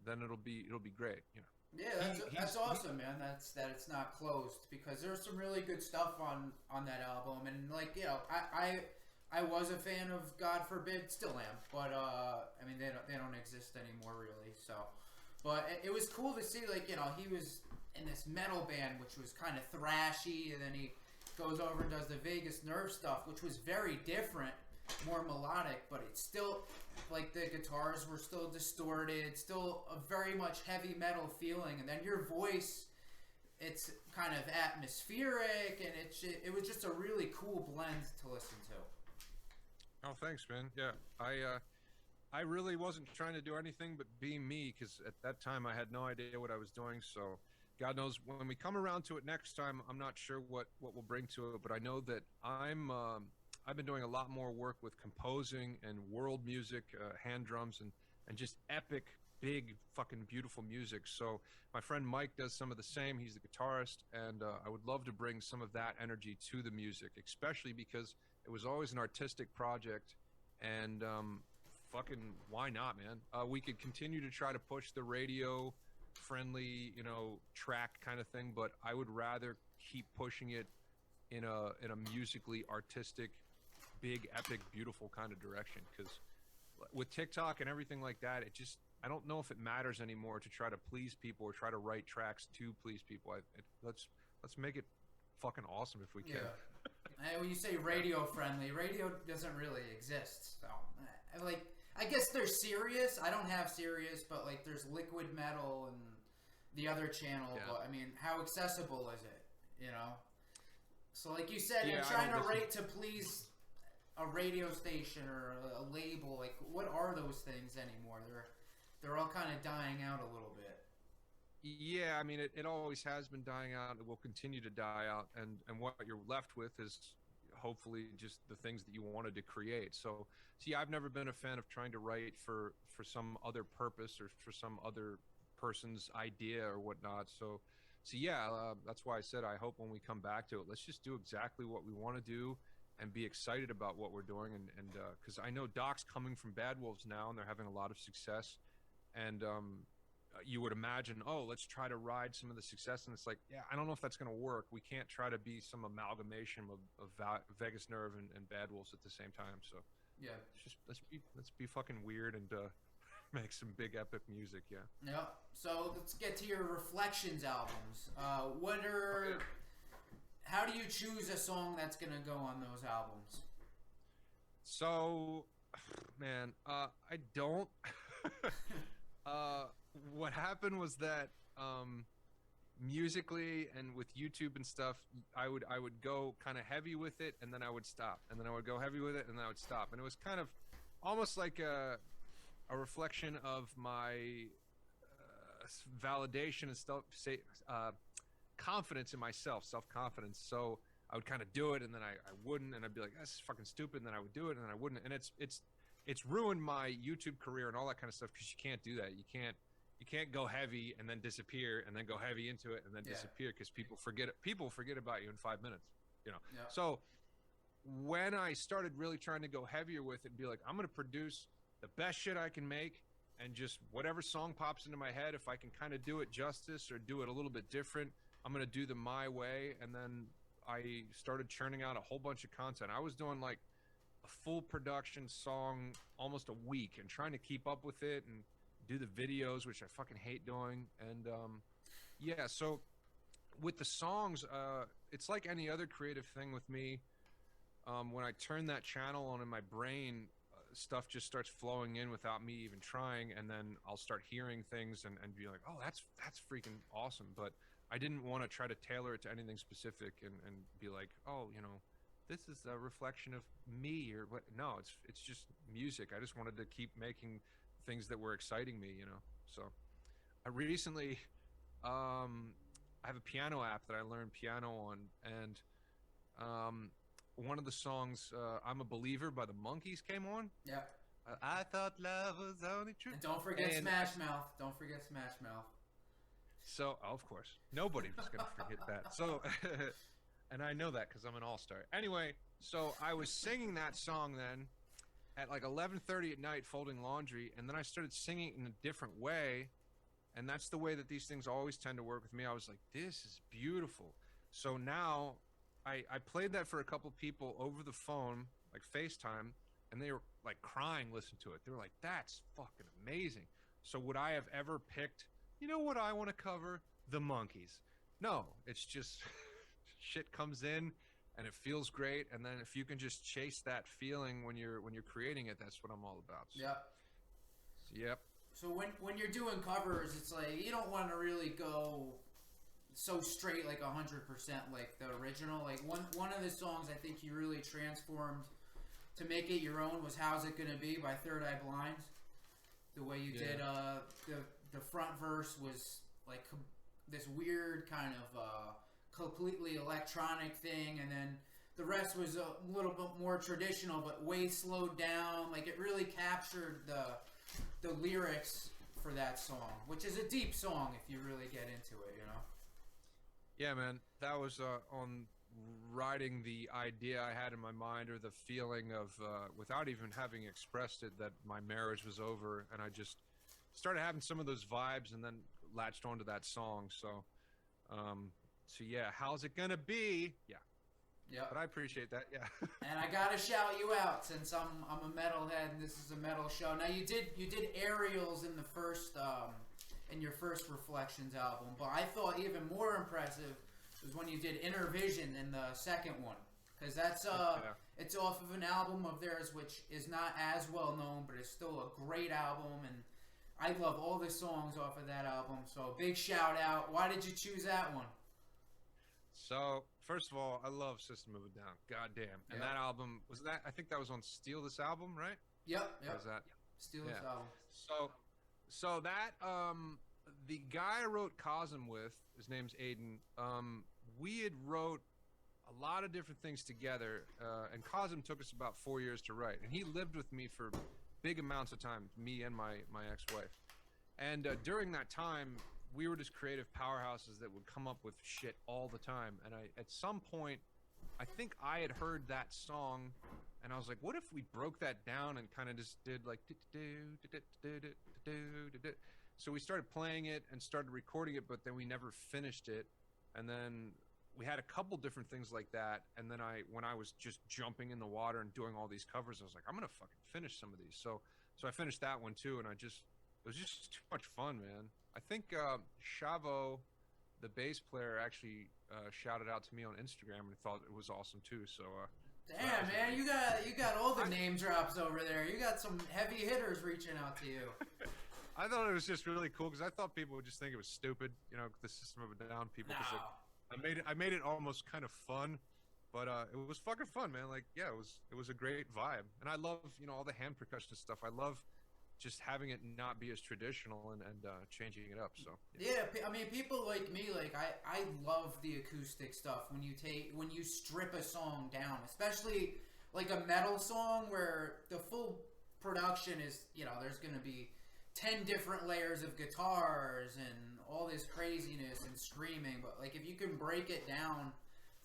then it'll be great, you know. Yeah, that's awesome, man. That it's not closed, because there's some really good stuff on that album, and like, you know, I was a fan of God Forbid, still am, but I mean, they don't exist anymore really. So, but it was cool to see, like, you know, he was in this metal band which was kind of thrashy, and then he goes over and does the Vegas Nerve stuff, which was very different, more melodic, but it's still, like, the guitars were still distorted, still a very much heavy metal feeling, and then your voice, it's kind of atmospheric, and it was just a really cool blend to listen to. Oh, thanks, man. Yeah, I really wasn't trying to do anything but be me, because at that time I had no idea what I was doing. So God knows, when we come around to it next time, I'm not sure what we'll bring to it, but I know that I've been doing a lot more work with composing and world music, hand drums, and just epic, big, fucking beautiful music. So my friend Mike does some of the same. He's the guitarist, and I would love to bring some of that energy to the music, especially because it was always an artistic project, and fucking why not, man? We could continue to try to push the radio friendly, you know, track kind of thing, but I would rather keep pushing it in a musically artistic, big, epic, beautiful kind of direction. Because with TikTok and everything like that, I don't know if it matters anymore to try to please people or try to write tracks to please people. Let's make it fucking awesome if we can. Yeah. When you say radio friendly, radio doesn't really exist. So, like, I guess there's Sirius. I don't have Sirius, but like, there's Liquid Metal and the other channel. Yeah. But I mean, how accessible is it? You know. So, like you said, you're trying to rate to please a radio station or a label. Like, what are those things anymore? They're all kind of dying out a little bit. Yeah, I mean, it always has been dying out. It will continue to die out, and what you're left with is hopefully just the things that you wanted to create. So, see, I've never been a fan of trying to write for some other purpose or for some other person's idea or whatnot. So yeah, that's why I said I hope when we come back to it, let's just do exactly what we want to do and be excited about what we're doing. And because I know Doc's coming from Bad Wolves now, and they're having a lot of success. And you would imagine, oh, let's try to ride some of the success. And it's like, yeah, I don't know if that's going to work. We can't try to be some amalgamation of Vegas Nerve and Bad Wolves at the same time. So yeah, let's be fucking weird and make some big epic music. Yeah. So let's get to your Reflections albums. How do you choose a song that's gonna go on those albums? So, man, I don't. What happened was that musically and with YouTube and stuff, I would go kind of heavy with it, and then I would stop, and then I would go heavy with it, and then I would stop, and it was kind of almost like a reflection of my validation and stuff. confidence in myself, self-confidence. So I would kind of do it, and then I wouldn't, and I'd be like, "This is fucking stupid," and then I would do it, and then I wouldn't, and it's ruined my YouTube career and all that kind of stuff because you can't do that. You can't go heavy and then disappear, and then go heavy into it and then disappear because people forget about you in 5 minutes. So when I started really trying to go heavier with it and be like, I'm going to produce the best shit I can make, and just whatever song pops into my head, if I can kind of do it justice or do it a little bit different, I'm going to do them my way. And then I started churning out a whole bunch of content. I was doing like a full production song almost a week and trying to keep up with it and do the videos, which I fucking hate doing. And so with the songs, it's like any other creative thing with me. When I turn that channel on in my brain, stuff just starts flowing in without me even trying, and then I'll start hearing things and be like, oh, that's freaking awesome. But I didn't want to try to tailor it to anything specific and be like, oh, this is a reflection of me or what. No, it's just music. I just wanted to keep making things that were exciting me, So I recently I have a piano app that I learned piano on, and one of the songs, I'm a Believer by the Monkees, came on. Yeah. I thought love was only true. And don't forget Smash Mouth. Don't forget Smash Mouth. So, of course, nobody was going to forget that. So, and I know that because I'm an all-star. Anyway, so I was singing that song then at like 11:30 at night, folding laundry, and then I started singing it in a different way, and that's the way that these things always tend to work with me. I was like, this is beautiful. So now I played that for a couple people over the phone, like FaceTime, and they were like crying listening to it. They were like, that's fucking amazing. So would I have ever picked, what I want to cover? The Monkees. No, it's just shit comes in and it feels great. And then if you can just chase that feeling when you're creating it, that's what I'm all about. So, yep. So when you're doing covers, it's like you don't want to really go so straight like 100% like the original. Like one of the songs I think you really transformed to make it your own was "How's It Gonna Be" by Third Eye Blind. The way you did the front verse was like this weird kind of completely electronic thing, and then the rest was a little bit more traditional but way slowed down. Like it really captured the lyrics for that song, which is a deep song if you really get into it, Yeah, man, that was on writing the idea I had in my mind, or the feeling of, without even having expressed it, that my marriage was over, and I just started having some of those vibes and then latched onto that song. So yeah, how's it gonna be? Yeah. But I appreciate that. Yeah. And I gotta shout you out since I'm a metalhead and this is a metal show. Now you did aerials in the first in your first Reflections album, but I thought even more impressive was when you did Inner Vision in the second one, because that's it's off of an album of theirs which is not as well known, but it's still a great album, and I love all the songs off of that album. So big shout out. Why did you choose that one? So first of all, I love System of a Down. Goddamn. And that album I think that was on Steal This Album, right? Yep. Was that? Steal This Album. So that the guy I wrote Cosm with, his name's Aiden. We had wrote a lot of different things together, and Cosm took us about 4 years to write, and he lived with me for big amounts of time, me and my ex-wife. And during that time, we were just creative powerhouses that would come up with shit all the time. And at some point, I think I had heard that song, and I was like, what if we broke that down and kind of just did like so we started playing it and started recording it, but then we never finished it. And then we had a couple different things like that. And then when I was just jumping in the water and doing all these covers, I was like, I'm gonna fucking finish some of these. So I finished that one too, and it was just too much fun, man. I think Shavo, the bass player, actually shouted out to me on Instagram and thought it was awesome too. So damn, man, you got all the name drops over there. You got some heavy hitters reaching out to you. I thought it was just really cool because I thought people would just think it was stupid, the System of a Down people. No. I made it almost kind of fun, but it was fucking fun, man. Like, yeah, it was a great vibe, and I love all the hand percussion stuff. I love just having it not be as traditional and changing it up. So yeah, I mean, people like me, like I love the acoustic stuff when you strip a song down, especially like a metal song where the full production is, you know, there's gonna be 10 different layers of guitars and all this craziness and screaming, but like if you can break it down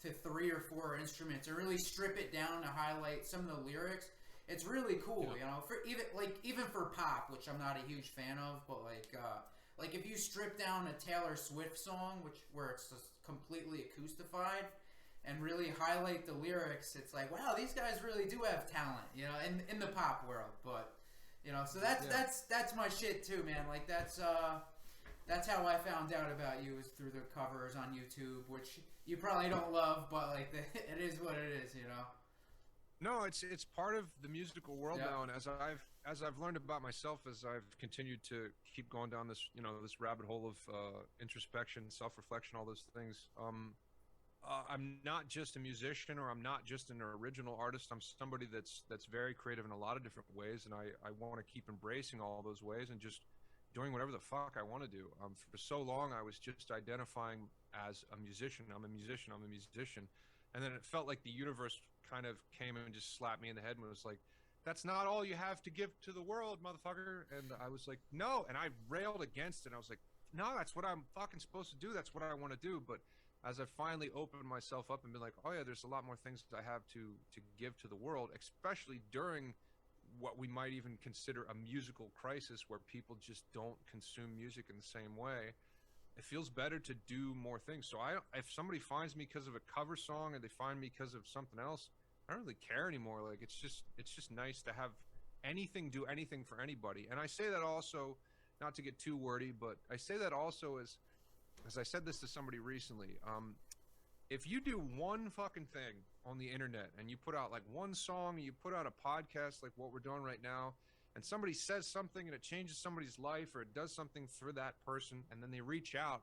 to 3 or 4 instruments and really strip it down to highlight some of the lyrics, it's really cool, you know. For even for pop, which I'm not a huge fan of, but like if you strip down a Taylor Swift song, where it's just completely acoustified, and really highlight the lyrics, it's like, wow, these guys really do have talent, you know, in the pop world. But you know, so that's my shit too, man. Like that's how I found out about you, is through the covers on YouTube, which you probably don't love, but like it is what it is, you know. No, it's part of the musical world now, and as I've learned about myself, as I've continued to keep going down this, you know, this rabbit hole of introspection, self-reflection, all those things. I'm not just a musician, or I'm not just an original artist. I'm somebody that's very creative in a lot of different ways, and I want to keep embracing all those ways and just doing whatever the fuck I want to do. For so long, I was just identifying as a musician. I'm a musician. I'm a musician. And then it felt like the universe kind of came and just slapped me in the head and was like, that's not all you have to give to the world, motherfucker. And I was like, no. And I railed against it. I was like, no, that's what I'm fucking supposed to do. That's what I want to do. But as I finally opened myself up and been like, oh yeah, there's a lot more things I have to give to the world, especially during what we might even consider a musical crisis, where people just don't consume music in the same way. It feels better to do more things. So if somebody finds me because of a cover song, or they find me because of something else, I don't really care anymore. Like it's just nice to have anything, do anything for anybody. And I say that also, not to get too wordy, but I say that also as I said this to somebody recently. If you do one fucking thing on the internet, and you put out like one song, and you put out a podcast like what we're doing right now, and somebody says something and it changes somebody's life, or it does something for that person, and then they reach out,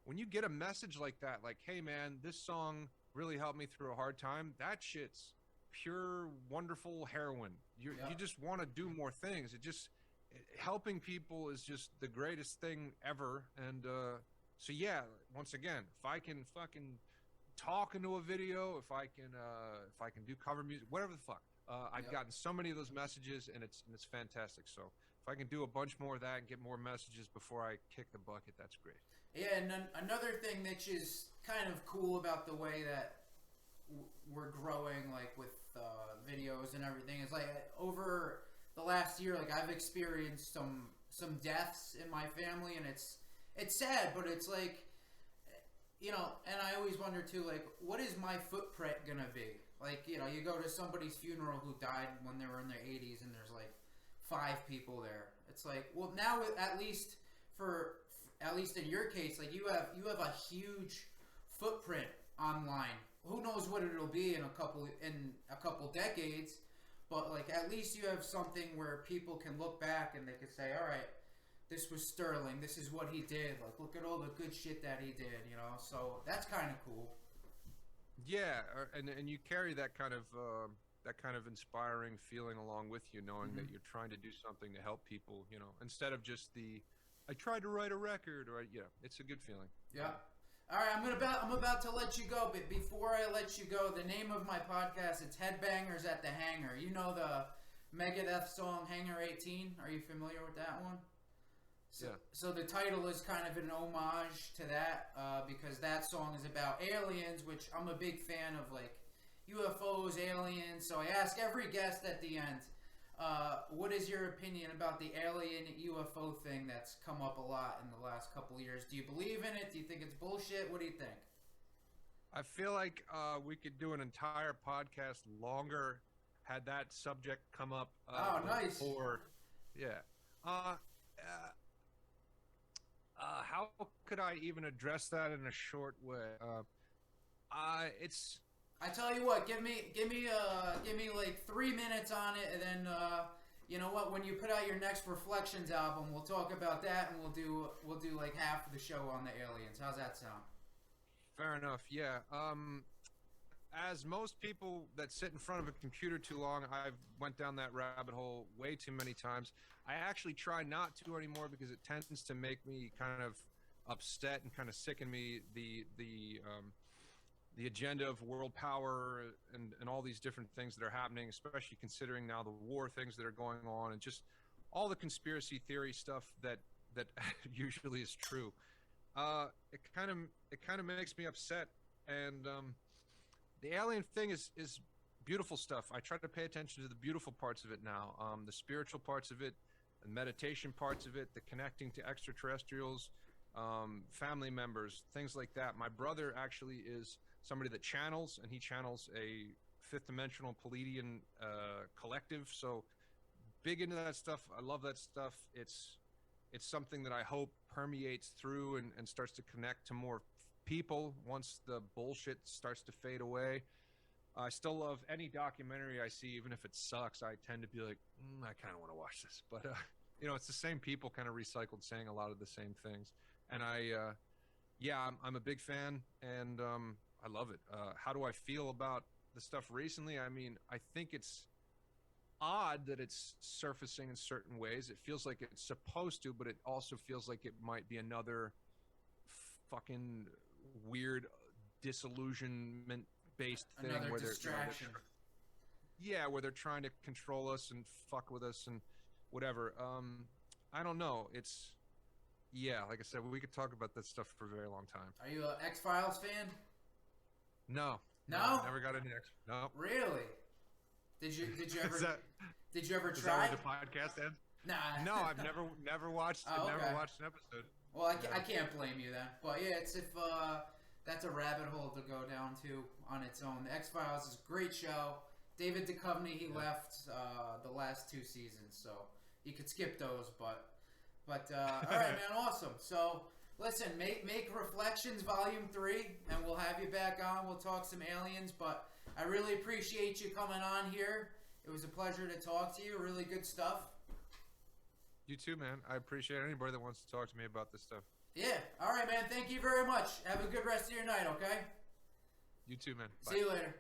when you get a message like that, like, hey man, this song really helped me through a hard time, that shit's pure wonderful heroin. You just want to do more things. Helping people is just the greatest thing ever. And so yeah, once again, if I can fucking talk into a video, if I can do cover music, whatever the fuck, I've gotten so many of those messages, and it's fantastic. So if I can do a bunch more of that and get more messages before I kick the bucket, that's great. Yeah, and then another thing that is kind of cool about the way that we're growing, like with videos and everything, is like over the last year, like I've experienced some deaths in my family, and it's sad, but it's like, you know, and I always wonder too, like, what is my footprint gonna be? Like, you know, you go to somebody's funeral who died when they were in their 80s, and there's like 5 people there. It's like, well, now at least in your case, like you have a huge footprint online. Who knows what it'll be in a couple decades, but like at least you have something where people can look back and they can say, all right, this was Sterling. This is what he did. Like, look at all the good shit that he did, you know? So that's kind of cool. Yeah, and you carry that kind of inspiring feeling along with you, knowing that you're trying to do something to help people, you know, instead of just I tried to write a record, or it's a good feeling. Yeah. All right, I'm about to let you go, but before I let you go, the name of my podcast, it's Headbangers at the Hangar. You know the Megadeth song Hangar 18? Are you familiar with that one? So the title is kind of an homage to that, because that song is about aliens, which I'm a big fan of, like UFOs, aliens. So I ask every guest at the end, what is your opinion about the alien UFO thing that's come up a lot in the last couple of years? Do you believe in it? Do you think it's bullshit? What do you think? I feel like we could do an entire podcast longer had that subject come up. Nice. Before. Yeah. How could I even address that in a short way? I tell you what, give me like 3 minutes on it, and then you know what? When you put out your next Reflections album, we'll talk about that, and we'll do like half of the show on the aliens. How's that sound? Fair enough. Yeah. as most people that sit in front of a computer too long, I've went down that rabbit hole way too many times. I actually try not to anymore because it tends to make me kind of upset and kind of sicken me. The agenda of world power and all these different things that are happening, especially considering now the war things that are going on and just all the conspiracy theory stuff that usually is true. It kind of makes me upset. And the alien thing is beautiful stuff. I try to pay attention to the beautiful parts of it now, the spiritual parts of it, the meditation parts of it, the connecting to extraterrestrials, family members, things like that. My brother actually is somebody that channels, and he channels a fifth dimensional Palladian collective. So big into that stuff. I love that stuff. It's something that I hope permeates through and starts to connect to more people once the bullshit starts to fade away. I still love any documentary I see, even if it sucks. I tend to be like, I kind of want to watch this, but it's the same people kind of recycled saying a lot of the same things. And I'm a big fan, and I love it. How do I feel about the stuff recently? I mean, I think it's odd that it's surfacing in certain ways. It feels like it's supposed to, but it also feels like it might be another fucking weird disillusionment based thing Another where distraction. where they're trying to control us and fuck with us and whatever. I don't know. Like I said, we could talk about that stuff for a very long time. Are you an X-Files fan? No. No? Never got any X. No. Really? Did you ever did you ever Is try? that where the podcast ends? Nah. No, I've never watched never watched an episode. Well, I can't blame you then. But yeah, it's if that's a rabbit hole to go down to on its own. The X-Files is a great show. David Duchovny, he left the last 2 seasons, so you could skip those. But all right, man, awesome. So listen, make Reflections Volume 3, and we'll have you back on. We'll talk some aliens, but I really appreciate you coming on here. It was a pleasure to talk to you. Really good stuff. You too, man. I appreciate anybody that wants to talk to me about this stuff. Yeah. All right, man. Thank you very much. Have a good rest of your night, okay? You too, man. Bye. See you later.